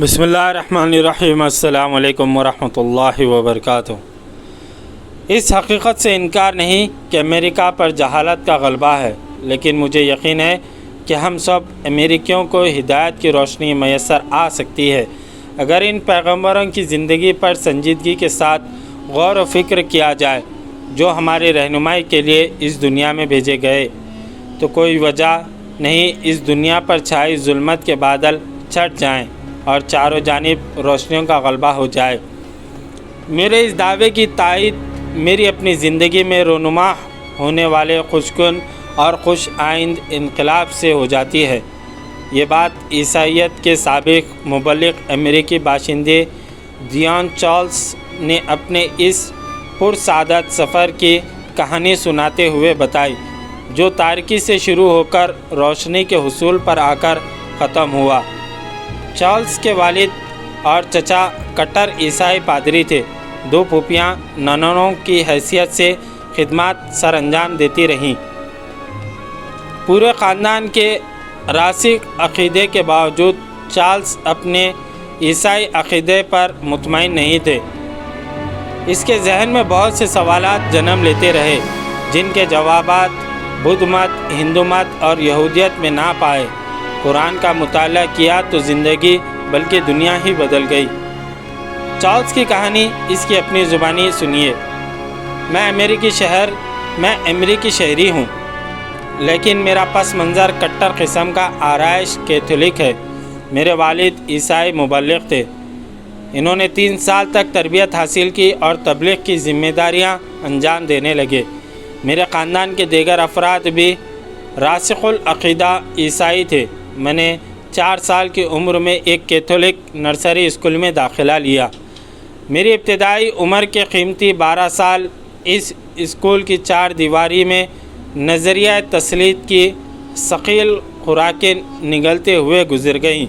بسم اللہ الرحمن الرحیم۔ السلام علیکم ورحمۃ اللہ وبرکاتہ۔ اس حقیقت سے انکار نہیں کہ امریکہ پر جہالت کا غلبہ ہے، لیکن مجھے یقین ہے کہ ہم سب امریکیوں کو ہدایت کی روشنی میسر آ سکتی ہے اگر ان پیغمبروں کی زندگی پر سنجیدگی کے ساتھ غور و فکر کیا جائے جو ہماری رہنمائی کے لیے اس دنیا میں بھیجے گئے۔ تو کوئی وجہ نہیں اس دنیا پر چھائی ظلمت کے بادل چھٹ جائیں اور چاروں جانب روشنیوں کا غلبہ ہو جائے۔ میرے اس دعوے کی تائید میری اپنی زندگی میں رونما ہونے والے خوشگن اور خوش آئند انقلاب سے ہو جاتی ہے۔ یہ بات عیسائیت کے سابق مبلغ امریکی باشندے دیان چارلس نے اپنے اس پرسعادت سفر کی کہانی سناتے ہوئے بتائی، جو تاریکی سے شروع ہو کر روشنی کے حصول پر آ کر ختم ہوا۔ چارلس کے والد اور چچا کٹر عیسائی پادری تھے۔ دو پھوپھیاں ننوں کی حیثیت سے خدمات سر انجام دیتی رہیں۔ پورے خاندان کے راسخ عقیدے کے باوجود چارلس اپنے عیسائی عقیدے پر مطمئن نہیں تھے۔ اس کے ذہن میں بہت سے سوالات جنم لیتے رہے جن کے جوابات بدھ مت، ہندو مت اور یہودیت میں نہ پائے۔ قرآن کا مطالعہ کیا تو زندگی بلکہ دنیا ہی بدل گئی۔ چارلس کی کہانی اس کی اپنی زبانی سنیے۔ میں امریکی شہری ہوں، لیکن میرا پس منظر کٹر قسم کا آرائش کیتھولک ہے۔ میرے والد عیسائی مبلغ تھے۔ انہوں نے 3 سال تک تربیت حاصل کی اور تبلیغ کی ذمہ داریاں انجام دینے لگے۔ میرے خاندان کے دیگر افراد بھی راسخ العقیدہ عیسائی تھے۔ میں نے 4 سال کی عمر میں ایک کیتھولک نرسری اسکول میں داخلہ لیا۔ میری ابتدائی عمر کے قیمتی 12 سال اس اسکول کی 4 دیواری میں نظریہ تسلیط کی ثقیل خوراکیں نگلتے ہوئے گزر گئیں۔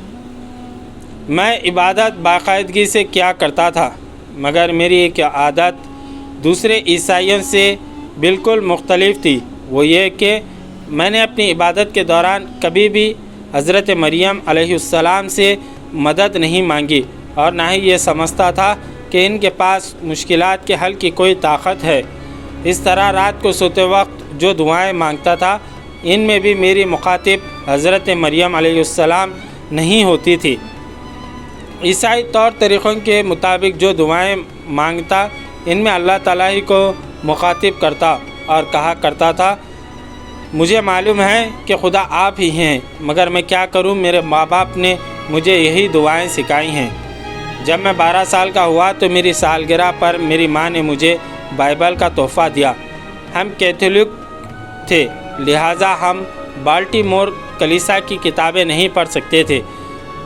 میں عبادت باقاعدگی سے کیا کرتا تھا، مگر میری ایک عادت دوسرے عیسائیوں سے بالکل مختلف تھی۔ وہ یہ کہ میں نے اپنی عبادت کے دوران کبھی بھی حضرت مریم علیہ السلام سے مدد نہیں مانگی اور نہ ہی یہ سمجھتا تھا کہ ان کے پاس مشکلات کے حل کی کوئی طاقت ہے۔ اس طرح رات کو سوتے وقت جو دعائیں مانگتا تھا، ان میں بھی میری مخاطب حضرت مریم علیہ السلام نہیں ہوتی تھی۔ عیسائی طور طریقوں کے مطابق جو دعائیں مانگتا، ان میں اللہ تعالیٰ ہی کو مخاطب کرتا اور کہا کرتا تھا، مجھے معلوم ہے کہ خدا آپ ہی ہیں، مگر میں کیا کروں، میرے ماں باپ نے مجھے یہی دعائیں سکھائی ہیں۔ جب میں 12 سال کا ہوا تو میری سالگرہ پر میری ماں نے مجھے بائبل کا تحفہ دیا۔ ہم کیتھولک تھے، لہٰذا ہم بالٹیمور کلیسا کی کتابیں نہیں پڑھ سکتے تھے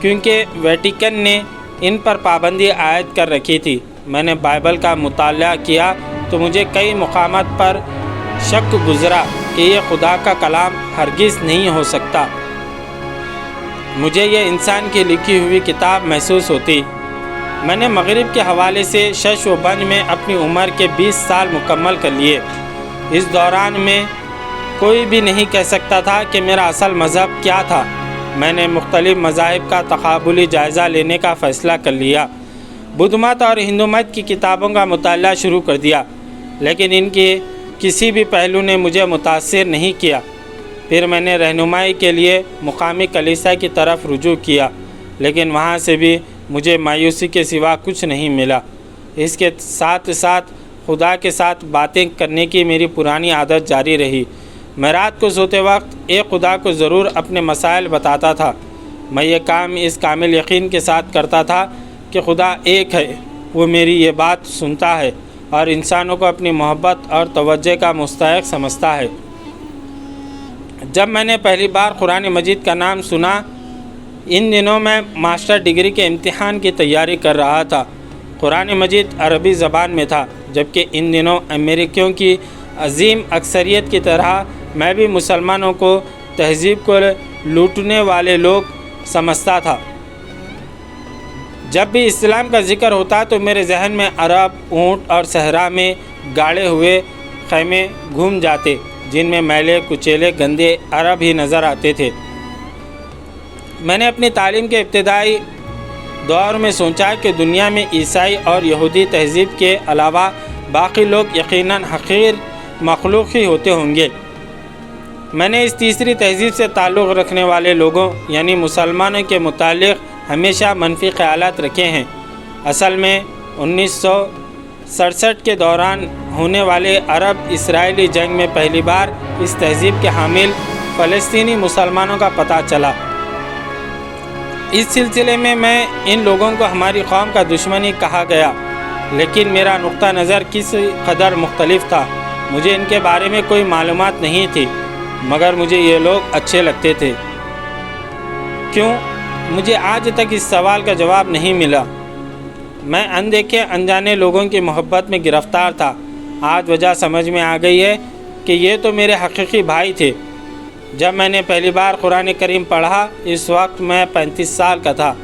کیونکہ ویٹیکن نے ان پر پابندی عائد کر رکھی تھی۔ میں نے بائبل کا مطالعہ کیا تو مجھے کئی مقامات پر شک گزرا کہ یہ خدا کا کلام ہرگز نہیں ہو سکتا۔ مجھے یہ انسان کی لکھی ہوئی کتاب محسوس ہوتی۔ میں نے مغرب کے حوالے سے شش و بنج میں اپنی عمر کے 20 سال مکمل کر لیے۔ اس دوران میں کوئی بھی نہیں کہہ سکتا تھا کہ میرا اصل مذہب کیا تھا۔ میں نے مختلف مذاہب کا تقابلی جائزہ لینے کا فیصلہ کر لیا۔ بدھ مت اور ہندو مت کی کتابوں کا مطالعہ شروع کر دیا، لیکن ان کے کسی بھی پہلو نے مجھے متاثر نہیں کیا۔ پھر میں نے رہنمائی کے لیے مقامی کلیسا کی طرف رجوع کیا، لیکن وہاں سے بھی مجھے مایوسی کے سوا کچھ نہیں ملا۔ اس کے ساتھ ساتھ خدا کے ساتھ باتیں کرنے کی میری پرانی عادت جاری رہی۔ میں رات کو سوتے وقت ایک خدا کو ضرور اپنے مسائل بتاتا تھا۔ میں یہ کام اس کامل یقین کے ساتھ کرتا تھا کہ خدا ایک ہے، وہ میری یہ بات سنتا ہے اور انسانوں کو اپنی محبت اور توجہ کا مستحق سمجھتا ہے۔ جب میں نے پہلی بار قرآن مجید کا نام سنا، ان دنوں میں ماسٹر ڈگری کے امتحان کی تیاری کر رہا تھا۔ قرآن مجید عربی زبان میں تھا، جبکہ ان دنوں امریکیوں کی عظیم اکثریت کی طرح میں بھی مسلمانوں کو تہذیب کو لوٹنے والے لوگ سمجھتا تھا۔ جب بھی اسلام کا ذکر ہوتا تو میرے ذہن میں عرب، اونٹ اور صحرا میں گاڑے ہوئے خیمے گھوم جاتے، جن میں میلے کچیلے گندے عرب ہی نظر آتے تھے۔ میں نے اپنی تعلیم کے ابتدائی دور میں سوچا کہ دنیا میں عیسائی اور یہودی تہذیب کے علاوہ باقی لوگ یقیناً حقیر مخلوق ہی ہوتے ہوں گے۔ میں نے اس تیسری تہذیب سے تعلق رکھنے والے لوگوں یعنی مسلمانوں کے متعلق ہمیشہ منفی خیالات رکھے ہیں۔ اصل میں 1967 کے دوران ہونے والے عرب اسرائیلی جنگ میں پہلی بار اس تہذیب کے حامل فلسطینی مسلمانوں کا پتہ چلا۔ اس سلسلے میں ان لوگوں کو ہماری قوم کا دشمنی کہا گیا، لیکن میرا نقطہ نظر کس قدر مختلف تھا۔ مجھے ان کے بارے میں کوئی معلومات نہیں تھی، مگر مجھے یہ لوگ اچھے لگتے تھے۔ کیوں؟ مجھے آج تک اس سوال کا جواب نہیں ملا۔ میں اندیکھے انجانے لوگوں کی محبت میں گرفتار تھا۔ آج وجہ سمجھ میں آ گئی ہے کہ یہ تو میرے حقیقی بھائی تھے۔ جب میں نے پہلی بار قرآن کریم پڑھا، اس وقت میں 35 سال کا تھا۔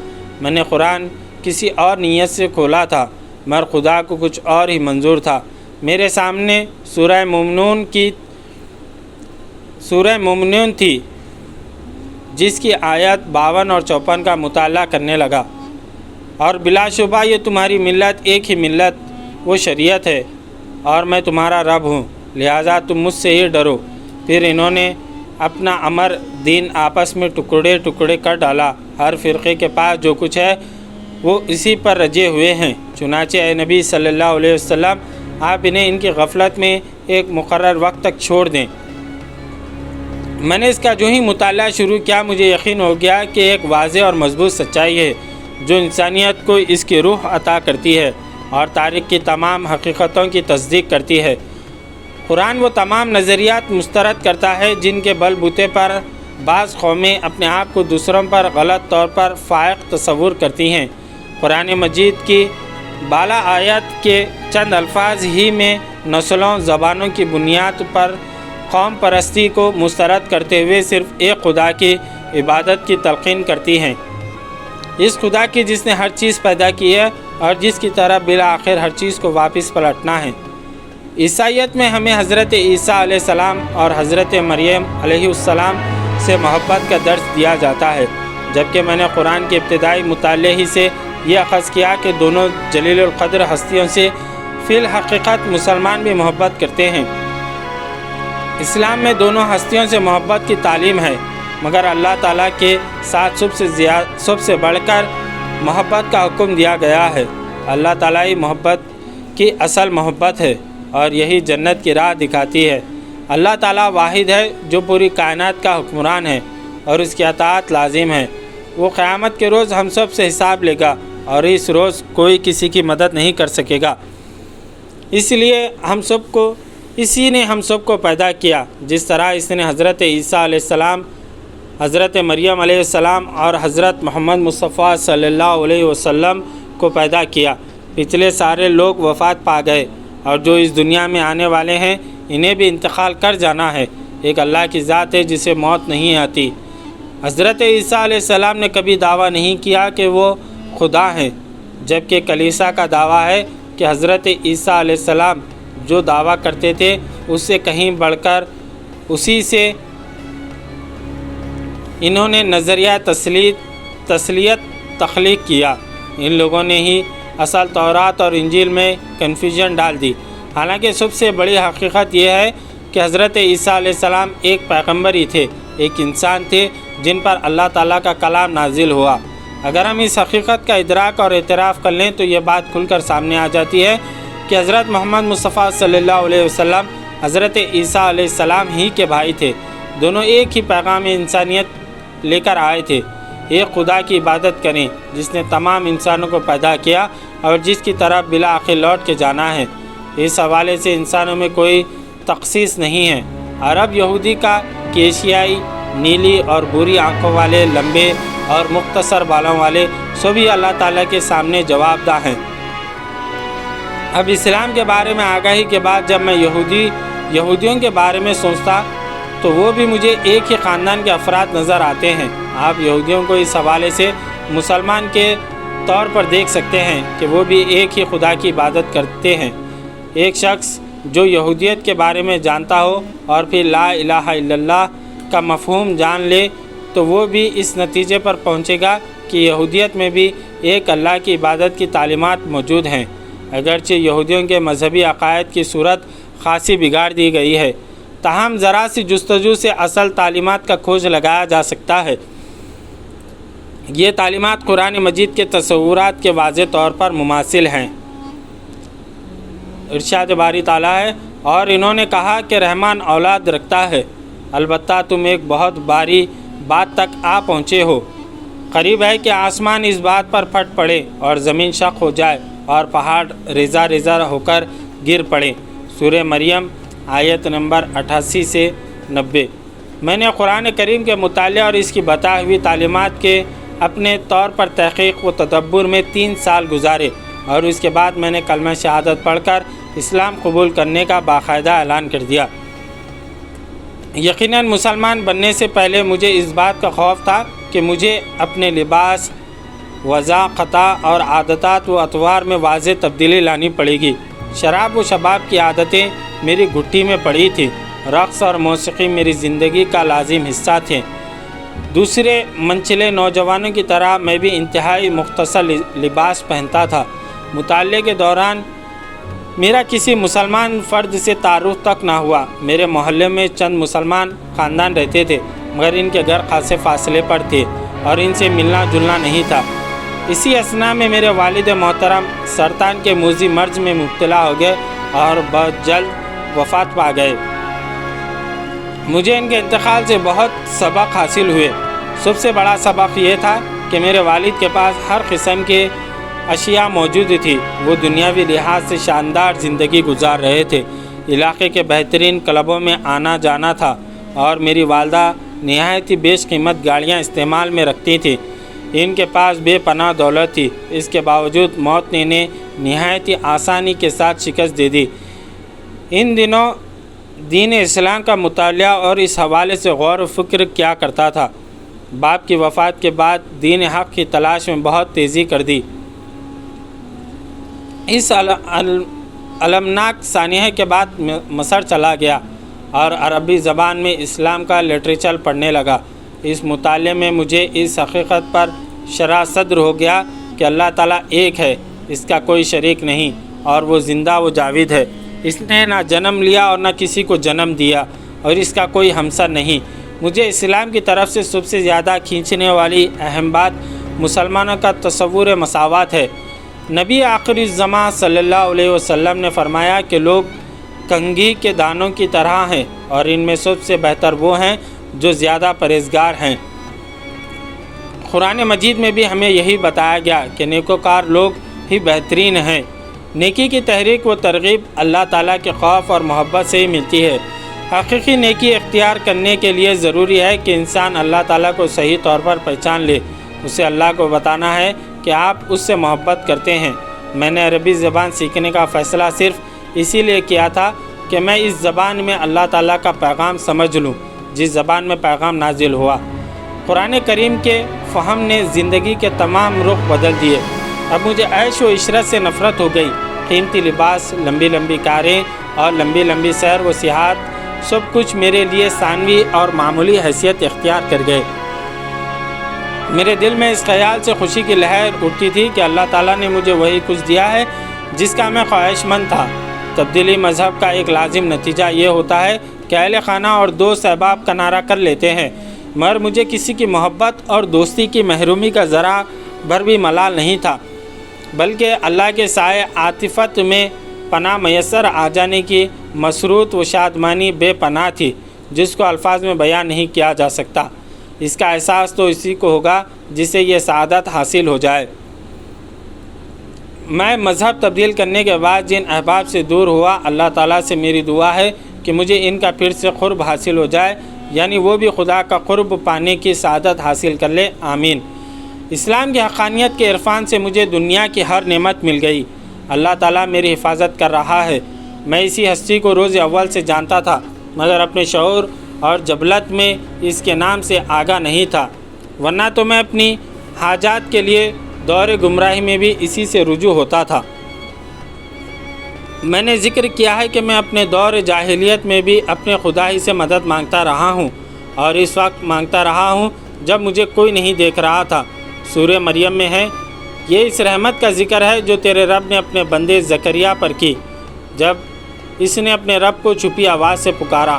میں نے قرآن کسی اور نیت سے کھولا تھا، مگر خدا کو کچھ اور ہی منظور تھا۔ میرے سامنے سورہ مومنون تھی، جس کی آیت 52 اور 54 کا مطالعہ کرنے لگا، اور بلا شبہ یہ تمہاری ملت ایک ہی ملت وہ شریعت ہے، اور میں تمہارا رب ہوں، لہٰذا تم مجھ سے ہی ڈرو۔ پھر انہوں نے اپنا امر دین آپس میں ٹکڑے ٹکڑے کر ڈالا۔ ہر فرقے کے پاس جو کچھ ہے وہ اسی پر رجے ہوئے ہیں۔ چنانچہ اے نبی صلی اللہ علیہ وسلم، آپ انہیں ان کی غفلت میں ایک مقرر وقت تک چھوڑ دیں۔ میں نے اس کا جو ہی مطالعہ شروع کیا، مجھے یقین ہو گیا کہ ایک واضح اور مضبوط سچائی ہے جو انسانیت کو اس کی روح عطا کرتی ہے اور تاریخ کی تمام حقیقتوں کی تصدیق کرتی ہے۔ قرآن وہ تمام نظریات مسترد کرتا ہے جن کے بل بوتے پر بعض قومیں اپنے آپ کو دوسروں پر غلط طور پر فائق تصور کرتی ہیں۔ قرآن مجید کی بالا آیت کے چند الفاظ ہی میں نسلوں زبانوں کی بنیاد پر قوم پرستی کو مسترد کرتے ہوئے صرف ایک خدا کی عبادت کی تلقین کرتی ہیں، اس خدا کی جس نے ہر چیز پیدا کی ہے اور جس کی طرف بالآخر ہر چیز کو واپس پلٹنا ہے۔ عیسائیت میں ہمیں حضرت عیسیٰ علیہ السلام اور حضرت مریم علیہ السلام سے محبت کا درس دیا جاتا ہے، جبکہ میں نے قرآن کے ابتدائی مطالعے ہی سے یہ اخذ کیا کہ دونوں جلیل القدر ہستیوں سے فی الحقیقت مسلمان بھی محبت کرتے ہیں۔ اسلام میں دونوں ہستیوں سے محبت کی تعلیم ہے، مگر اللہ تعالیٰ کے ساتھ سب سے بڑھ کر محبت کا حکم دیا گیا ہے۔ اللہ تعالیٰ ہی محبت کی اصل محبت ہے اور یہی جنت کی راہ دکھاتی ہے۔ اللہ تعالیٰ واحد ہے جو پوری کائنات کا حکمران ہے اور اس کی اطاعت لازم ہے۔ وہ قیامت کے روز ہم سب سے حساب لے گا اور اس روز کوئی کسی کی مدد نہیں کر سکے گا۔ اس لیے اسی نے ہم سب کو پیدا کیا، جس طرح اس نے حضرت عیسیٰ علیہ السلام، حضرت مریم علیہ السلام اور حضرت محمد مصطفیٰ صلی اللہ علیہ وسلم کو پیدا کیا۔ پچھلے سارے لوگ وفات پا گئے اور جو اس دنیا میں آنے والے ہیں انہیں بھی انتقال کر جانا ہے۔ ایک اللہ کی ذات ہے جسے موت نہیں آتی۔ حضرت عیسیٰ علیہ السلام نے کبھی دعویٰ نہیں کیا کہ وہ خدا ہیں، جبکہ کلیسا کا دعویٰ ہے کہ حضرت عیسیٰ علیہ السلام جو دعویٰ کرتے تھے اس سے کہیں بڑھ کر اسی سے انہوں نے نظریہ تثلیت تخلیق کیا۔ ان لوگوں نے ہی اصل تورات اور انجیل میں کنفیوژن ڈال دی۔ حالانکہ سب سے بڑی حقیقت یہ ہے کہ حضرت عیسیٰ علیہ السلام ایک پیغمبر ہی تھے، ایک انسان تھے جن پر اللہ تعالیٰ کا کلام نازل ہوا۔ اگر ہم اس حقیقت کا ادراک اور اعتراف کر لیں تو یہ بات کھل کر سامنے آ جاتی ہے کہ حضرت محمد مصطفیٰ صلی اللہ علیہ وسلم حضرت عیسیٰ علیہ السلام ہی کے بھائی تھے۔ دونوں ایک ہی پیغام انسانیت لے کر آئے تھے۔ ایک خدا کی عبادت کریں جس نے تمام انسانوں کو پیدا کیا اور جس کی طرف بالآخر لوٹ کے جانا ہے۔ اس حوالے سے انسانوں میں کوئی تخصیص نہیں ہے۔ عرب یہودی کا کہ ایشیائی، نیلی اور بری آنکھوں والے، لمبے اور مختصر بالوں والے سبھی اللہ تعالیٰ کے سامنے جواب دہ ہیں۔ اب اسلام کے بارے میں آگاہی کے بعد جب میں یہودیوں کے بارے میں سوچتا تو وہ بھی مجھے ایک ہی خاندان کے افراد نظر آتے ہیں۔ آپ یہودیوں کو اس حوالے سے مسلمان کے طور پر دیکھ سکتے ہیں کہ وہ بھی ایک ہی خدا کی عبادت کرتے ہیں۔ ایک شخص جو یہودیت کے بارے میں جانتا ہو اور پھر لا الہ الا اللہ کا مفہوم جان لے تو وہ بھی اس نتیجے پر پہنچے گا کہ یہودیت میں بھی ایک اللہ کی عبادت کی تعلیمات موجود ہیں، اگرچہ یہودیوں کے مذہبی عقائد کی صورت خاصی بگاڑ دی گئی ہے، تاہم ذرا سی جستجو سے اصل تعلیمات کا کھوج لگایا جا سکتا ہے۔ یہ تعلیمات قرآن مجید کے تصورات کے واضح طور پر مماثل ہیں۔ ارشاد باری تعالیٰ ہے، اور انہوں نے کہا کہ رحمان اولاد رکھتا ہے، البتہ تم ایک بہت باری بات تک آ پہنچے ہو، قریب ہے کہ آسمان اس بات پر پھٹ پڑے اور زمین شق ہو جائے اور پہاڑ ریزہ ریزہ ہو کر گر پڑے۔ سورہ مریم آیت نمبر 88 سے 90۔ میں نے قرآن کریم کے مطالعہ اور اس کی بتائی ہوئی تعلیمات کے اپنے طور پر تحقیق و تدبر میں 3 سال گزارے، اور اس کے بعد میں نے کلمہ شہادت پڑھ کر اسلام قبول کرنے کا باقاعدہ اعلان کر دیا۔ یقیناً مسلمان بننے سے پہلے مجھے اس بات کا خوف تھا کہ مجھے اپنے لباس، وضاقتہ اور عادات و اطوار میں واضح تبدیلی لانی پڑے گی۔ شراب و شباب کی عادتیں میری گھٹی میں پڑی تھیں، رقص اور موسیقی میری زندگی کا لازم حصہ تھے۔ دوسرے منچلے نوجوانوں کی طرح میں بھی انتہائی مختصر لباس پہنتا تھا۔ مطالعے کے دوران میرا کسی مسلمان فرد سے تعارف تک نہ ہوا۔ میرے محلے میں چند مسلمان خاندان رہتے تھے، مگر ان کے گھر خاصے فاصلے پر تھے اور ان سے ملنا جلنا نہیں تھا۔ اسی اثناء میں میرے والد محترم سرطان کے موذی مرض میں مبتلا ہو گئے اور بہت جلد وفات پا گئے۔ مجھے ان کے انتقال سے بہت سبق حاصل ہوئے۔ سب سے بڑا سبق یہ تھا کہ میرے والد کے پاس ہر قسم کے اشیاء موجود تھی۔ وہ دنیاوی لحاظ سے شاندار زندگی گزار رہے تھے، علاقے کے بہترین کلبوں میں آنا جانا تھا، اور میری والدہ نہایت ہی بیش قیمت گاڑیاں استعمال میں رکھتی تھیں۔ ان کے پاس بے پناہ دولت تھی، اس کے باوجود موت نے انہیں نہایت ہی آسانی کے ساتھ شکست دے دی۔ ان دنوں دین اسلام کا مطالعہ اور اس حوالے سے غور و فکر کیا کرتا تھا۔ باپ کی وفات کے بعد دین حق کی تلاش میں بہت تیزی کر دی۔ اس المناک سانحے کے بعد مصر چلا گیا اور عربی زبان میں اسلام کا لٹریچر پڑھنے لگا۔ اس مطالعے میں مجھے اس حقیقت پر شرح صدر ہو گیا کہ اللہ تعالیٰ ایک ہے، اس کا کوئی شریک نہیں، اور وہ زندہ و جاوید ہے۔ اس نے نہ جنم لیا اور نہ کسی کو جنم دیا، اور اس کا کوئی ہمسر نہیں۔ مجھے اسلام کی طرف سے سب سے زیادہ کھینچنے والی اہم بات مسلمانوں کا تصور مساوات ہے۔ نبی آخر الزماں صلی اللہ علیہ وسلم نے فرمایا کہ لوگ کنگھی کے دانوں کی طرح ہیں، اور ان میں سب سے بہتر وہ ہیں جو زیادہ پرہیزگار ہیں۔ قرآن مجید میں بھی ہمیں یہی بتایا گیا کہ نیکوکار لوگ ہی بہترین ہیں۔ نیکی کی تحریک و ترغیب اللہ تعالیٰ کے خوف اور محبت سے ہی ملتی ہے۔ حقیقی نیکی اختیار کرنے کے لیے ضروری ہے کہ انسان اللہ تعالیٰ کو صحیح طور پر پہچان لے۔ اسے اللہ کو بتانا ہے کہ آپ اس سے محبت کرتے ہیں۔ میں نے عربی زبان سیکھنے کا فیصلہ صرف اسی لیے کیا تھا کہ میں اس زبان میں اللہ تعالیٰ کا پیغام سمجھ لوں، جس زبان میں پیغام نازل ہوا۔ قرآن کریم کے فہم نے زندگی کے تمام رخ بدل دیے۔ اب مجھے عیش و عشرت سے نفرت ہو گئی۔ قیمتی لباس، لمبی لمبی کاریں اور لمبی لمبی سیر و سیاحت، سب کچھ میرے لیے ثانوی اور معمولی حیثیت اختیار کر گئے۔ میرے دل میں اس خیال سے خوشی کی لہر اٹھتی تھی کہ اللہ تعالیٰ نے مجھے وہی کچھ دیا ہے جس کا میں خواہش مند تھا۔ تبدیلی مذہب کا ایک لازم نتیجہ یہ ہوتا ہے کہ اہل خانہ اور دوست احباب کا نعرہ کر لیتے ہیں، مگر مجھے کسی کی محبت اور دوستی کی محرومی کا ذرا بھر بھی ملال نہیں تھا، بلکہ اللہ کے سائے عاطفت میں پناہ میسر آ جانے کی مسرت و شادمانی بے پناہ تھی، جس کو الفاظ میں بیان نہیں کیا جا سکتا۔ اس کا احساس تو اسی کو ہوگا جسے یہ سعادت حاصل ہو جائے۔ میں مذہب تبدیل کرنے کے بعد جن احباب سے دور ہوا، اللہ تعالیٰ سے میری دعا ہے کہ مجھے ان کا پھر سے قرب حاصل ہو جائے، یعنی وہ بھی خدا کا قرب پانے کی سعادت حاصل کر لے، آمین۔ اسلام کی حقانیت کے عرفان سے مجھے دنیا کی ہر نعمت مل گئی۔ اللہ تعالیٰ میری حفاظت کر رہا ہے۔ میں اسی ہستی کو روز اول سے جانتا تھا، مگر اپنے شعور اور جبلت میں اس کے نام سے آگاہ نہیں تھا، ورنہ تو میں اپنی حاجات کے لیے دور گمراہی میں بھی اسی سے رجوع ہوتا تھا۔ میں نے ذکر کیا ہے کہ میں اپنے دور جاہلیت میں بھی اپنے خدا ہی سے مدد مانگتا رہا ہوں، اور اس وقت مانگتا رہا ہوں جب مجھے کوئی نہیں دیکھ رہا تھا۔ سورہ مریم میں ہے۔ یہ اس رحمت کا ذکر ہے جو تیرے رب نے اپنے بندے زکریا پر کی جب اس نے اپنے رب کو چھپی آواز سے پکارا۔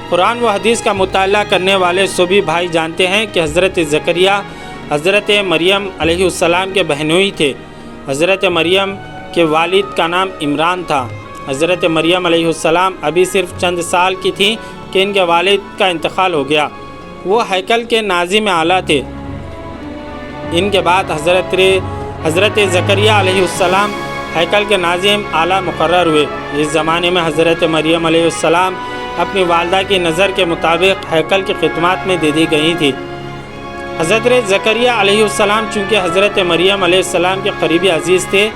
قرآن و حدیث کا مطالعہ کرنے والے سبھی بھائی جانتے ہیں کہ حضرت زکریا حضرت مریم علیہ السلام کے بہنوئی تھے۔ حضرت مریم کے والد کا نام عمران تھا۔ حضرت مریم علیہ السلام ابھی صرف چند سال کی تھیں کہ ان کے والد کا انتقال ہو گیا۔ وہ ہیکل کے ناظم اعلیٰ تھے۔ ان کے بعد حضرت زکریا علیہ السلام ہیکل کے ناظم اعلیٰ مقرر ہوئے۔ اس زمانے میں حضرت مریم علیہ السلام اپنی والدہ کی نظر کے مطابق ہیکل کی خدمات میں دے دی گئی تھی۔ حضرت زکریا علیہ السلام چونکہ حضرت مریم علیہ السلام کے قریبی عزیز تھے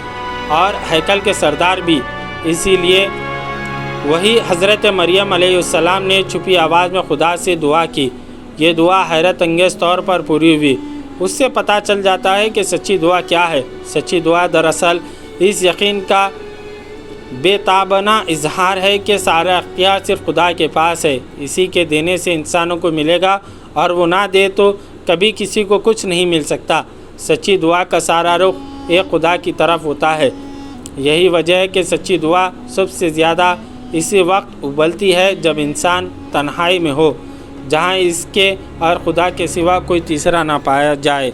اور ہیکل کے سردار بھی، اسی لیے وہی حضرت مریم علیہ السلام نے چھپی آواز میں خدا سے دعا کی۔ یہ دعا حیرت انگیز طور پر پوری ہوئی۔ اس سے پتہ چل جاتا ہے کہ سچی دعا کیا ہے۔ سچی دعا دراصل اس یقین کا بے تابانہ اظہار ہے کہ سارا اختیار صرف خدا کے پاس ہے۔ اسی کے دینے سے انسانوں کو ملے گا اور وہ نہ دے تو کبھی کسی کو کچھ نہیں مل سکتا۔ سچی دعا کا سارا رخ ایک خدا کی طرف ہوتا ہے۔ یہی وجہ ہے کہ سچی دعا سب سے زیادہ اسی وقت ابلتی ہے جب انسان تنہائی میں ہو، جہاں اس کے اور خدا کے سوا کوئی تیسرا نہ پایا جائے۔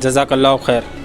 جزاک اللہ خیر۔